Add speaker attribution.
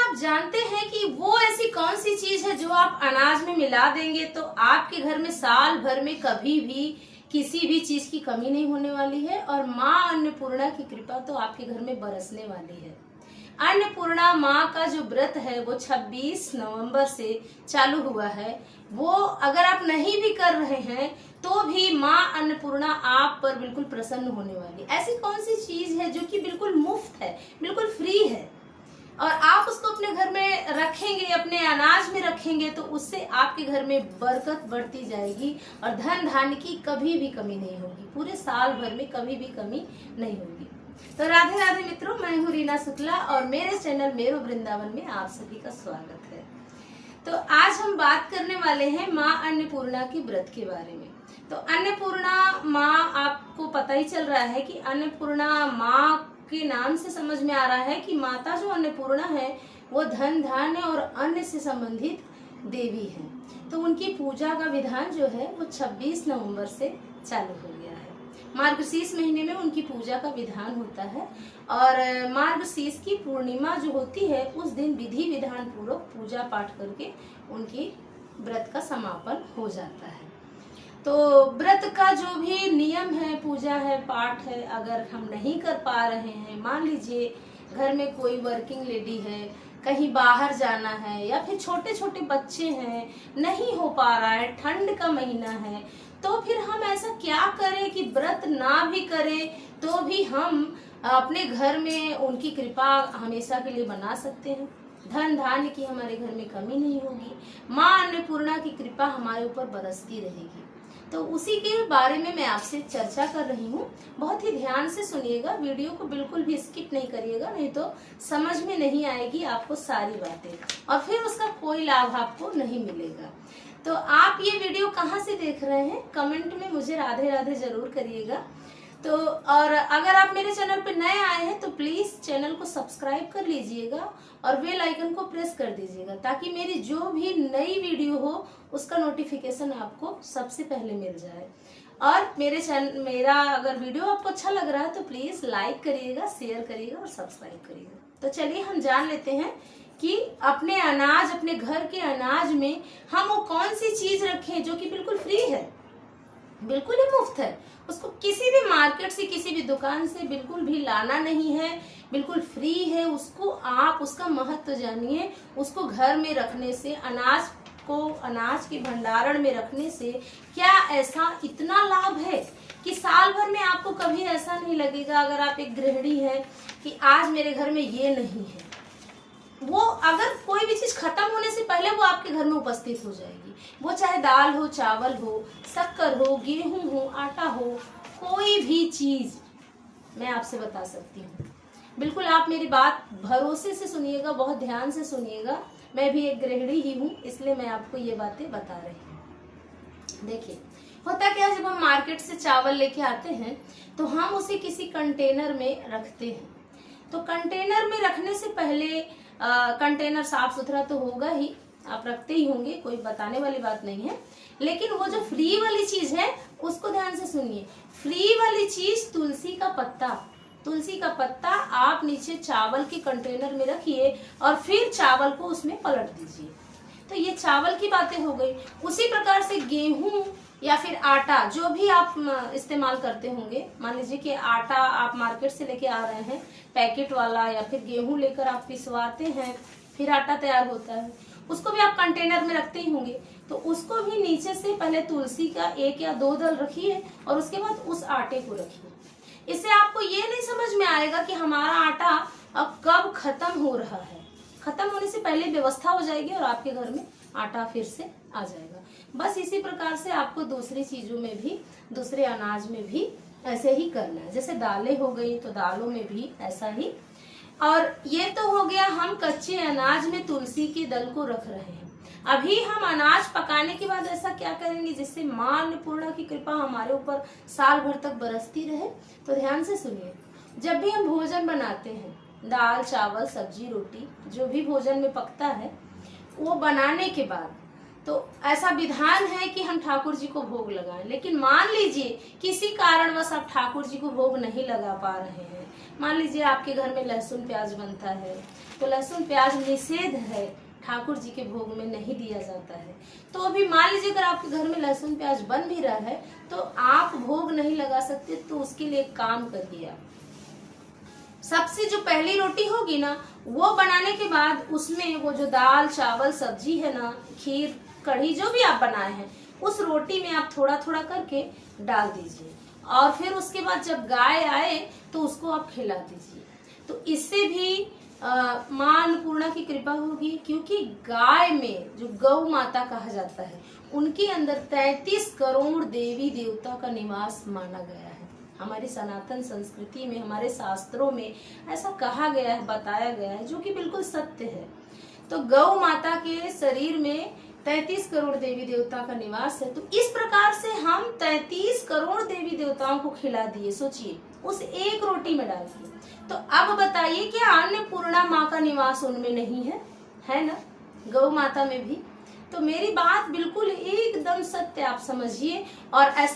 Speaker 1: आप जानते हैं कि वो ऐसी कौन सी चीज है जो आप अनाज में मिला देंगे तो आपके घर में साल भर में कभी भी किसी भी चीज की कमी नहीं होने वाली है और माँ अन्नपूर्णा की कृपा तो आपके घर में बरसने वाली है। अन्नपूर्णा माँ का जो व्रत है वो 26 नवंबर से चालू हुआ है। वो अगर आप नहीं भी कर रहे हैं तो भी माँ अन्नपूर्णा आप पर बिल्कुल प्रसन्न होने वाली। ऐसी कौन सी चीज है जो कि बिल्कुल मुफ्त है, बिल्कुल फ्री है और आप उसको अपने घर में रखेंगे, अपने अनाज में रखेंगे तो उससे आपके घर में बरकत बढ़ती जाएगी और धन धान्य की कभी भी कमी नहीं होगी, पूरे साल भर में कभी भी कमी नहीं होगी। तो राधे राधे मित्रों, मैं हूँ रीना शुक्ला और मेरे चैनल मेरो वृंदावन में आप सभी का स्वागत है। तो आज हम बात करने वाले हैं माँ अन्नपूर्णा के व्रत के बारे में। तो अन्नपूर्णा माँ, आपको पता ही चल रहा है कि अन्नपूर्णा माँ के नाम से समझ में आ रहा है कि माता जो अन्नपूर्णा है वो धन धान्य और अन्न से संबंधित देवी है। तो उनकी पूजा का विधान जो है वो 26 नवंबर से चालू हो गया है। मार्गशीर्ष महीने में उनकी पूजा का विधान होता है और मार्गशीर्ष की पूर्णिमा जो होती है उस दिन विधि विधान पूर्वक पूजा पाठ करके उनकी व्रत का समापन हो जाता है। तो व्रत का जो भी नियम है, पूजा है, पाठ है, अगर हम नहीं कर पा रहे हैं, मान लीजिए घर में कोई वर्किंग लेडी है, कहीं बाहर जाना है या फिर छोटे छोटे बच्चे हैं, नहीं हो पा रहा है, ठंड का महीना है, तो फिर हम ऐसा क्या करें कि व्रत ना भी करें तो भी हम अपने घर में उनकी कृपा हमेशा के लिए बना सकते हैं। धन धान्य की हमारे घर में कमी नहीं होगी, माँ अन्नपूर्णा की कृपा हमारे ऊपर बरसती रहेगी। तो उसी के बारे में मैं आपसे चर्चा कर रही हूँ। बहुत ही ध्यान से सुनिएगा, वीडियो को बिल्कुल भी स्किप नहीं करिएगा, नहीं तो समझ में नहीं आएगी आपको सारी बातें और फिर उसका कोई लाभ आपको नहीं मिलेगा। तो आप ये वीडियो कहाँ से देख रहे हैं कमेंट में मुझे राधे राधे जरूर करिएगा। तो और अगर आप मेरे चैनल पर नए आए हैं तो प्लीज चैनल को सब्सक्राइब कर लीजिएगा और बेल आइकन को प्रेस कर दीजिएगा ताकि मेरी जो भी नई वीडियो हो उसका नोटिफिकेशन आपको सबसे पहले मिल जाए। और मेरा अगर वीडियो आपको अच्छा लग रहा है तो प्लीज लाइक करिएगा, शेयर करिएगा और सब्सक्राइब करिएगा। तो चलिए हम जान लेते हैं कि अपने अनाज, अपने घर के अनाज में हम वो कौन सी चीज रखें जो कि बिल्कुल फ्री है, बिल्कुल ही मुफ्त है। उसको किसी भी मार्केट से, किसी भी दुकान से बिल्कुल भी लाना नहीं है, बिल्कुल फ्री है। उसको आप उसका महत्व जानिए। उसको घर में रखने से, अनाज के भंडारण में रखने से क्या ऐसा इतना लाभ है कि साल भर में आपको कभी ऐसा नहीं लगेगा, अगर आप एक गृहिणी हैं, कि आज मेरे घर में ये नहीं है। वो अगर कोई भी चीज खत्म होने से पहले वो आपके घर में उपस्थित हो जाएगी। वो चाहे दाल हो, चावल हो, शक्कर हो, गेहूं हो, आटा हो, कोई भी चीज मैं आपसे बता सकती हूँ। बिल्कुल आप मेरी बात भरोसे से सुनिएगा, बहुत ध्यान से सुनिएगा। मैं भी एक गृहिणी ही हूँ, इसलिए मैं आपको ये बातें बता रही हूँ। देखिए होता क्या है, जब हम मार्केट से चावल लेके आते हैं तो हम उसे किसी कंटेनर में रखते हैं। तो कंटेनर में रखने से पहले कंटेनर साफ सुथरा तो होगा ही, आप रखते ही होंगे, कोई बताने वाली बात नहीं है। लेकिन वो जो फ्री वाली चीज है उसको ध्यान से सुनिए। फ्री वाली चीज तुलसी का पत्ता आप नीचे चावल के कंटेनर में रखिए और फिर चावल को उसमें पलट दीजिए। तो ये चावल की बातें हो गई। उसी प्रकार से गेहूं या फिर आटा जो भी आप इस्तेमाल करते होंगे, मान लीजिए कि आटा आप मार्केट से लेके आ रहे हैं पैकेट वाला, या फिर गेहूं लेकर आप पिसवाते हैं, फिर आटा तैयार होता है, उसको भी आप कंटेनर में रखते ही होंगे। तो उसको भी नीचे से पहले तुलसी का 1 या 2 दल रखिए और उसके बाद उस आटे को रखिए। इससे आपको ये नहीं समझ में आएगा कि हमारा आटा अब कब खत्म हो रहा है। खत्म होने से पहले व्यवस्था हो जाएगी और आपके घर में आटा फिर से आ जाएगा। बस इसी प्रकार से आपको दूसरी चीजों में भी, दूसरे अनाज में भी ऐसे ही करना है। जैसे दालें हो गई तो दालों में भी ऐसा ही। और ये तो हो गया हम कच्चे अनाज में तुलसी के दल को रख रहे हैं। अभी हम अनाज पकाने के बाद ऐसा क्या करेंगे जिससे माँ अन्नपूर्णा की कृपा हमारे ऊपर साल भर तक बरसती रहे। तो ध्यान से सुनिए, जब भी हम भोजन बनाते हैं, दाल, चावल, सब्जी, रोटी, जो भी भोजन में पकता है, वो बनाने के बाद तो ऐसा विधान है कि हम ठाकुर जी को भोग लगाएं। लेकिन मान लीजिए किसी कारणवश आप ठाकुर जी को भोग नहीं लगा पा रहे हैं, मान लीजिए आपके घर में लहसुन प्याज बनता है, तो लहसुन प्याज निषेध है, ठाकुर जी के भोग में नहीं दिया जाता है। तो अभी मान लीजिए अगर आपके घर में लहसुन प्याज बन भी रहा है तो आप भोग नहीं लगा सकते, तो उसके लिए एक काम करिए। सबसे जो पहली रोटी होगी ना, वो बनाने के बाद उसमें वो जो दाल चावल सब्जी है ना, खीर कढ़ी जो भी आप बनाए हैं, उस रोटी में आप थोड़ा थोड़ा करके डाल दीजिए और फिर उसके बाद जब गाय आए तो उसको आप खिला दीजिए। तो इससे भी माँ अन्नपूर्णा की कृपा होगी, क्योंकि गाय में जो गौ माता कहा जाता है उनके अंदर 33 करोड़ देवी देवता का निवास माना गया है। हमारी सनातन संस्कृति में, हमारे शास्त्रों में ऐसा कहा गया है, बताया गया है, जो कि बिल्कुल सत्य है। तो गौ माता के शरीर में 33 करोड़ देवी देवता का निवास है। तो इस प्रकार से हम 33 करोड़ देवी देवताओं को खिला दिए, सोचिए, उस एक रोटी में डाल दिए। तो अब बताइए क्या अन्नपूर्णा माँ का निवास उनमें नहीं है? है ना, गौ माता में भी। तो मेरी बात बिल्कुल एकदम सत्य, आप समझिए। और ऐसा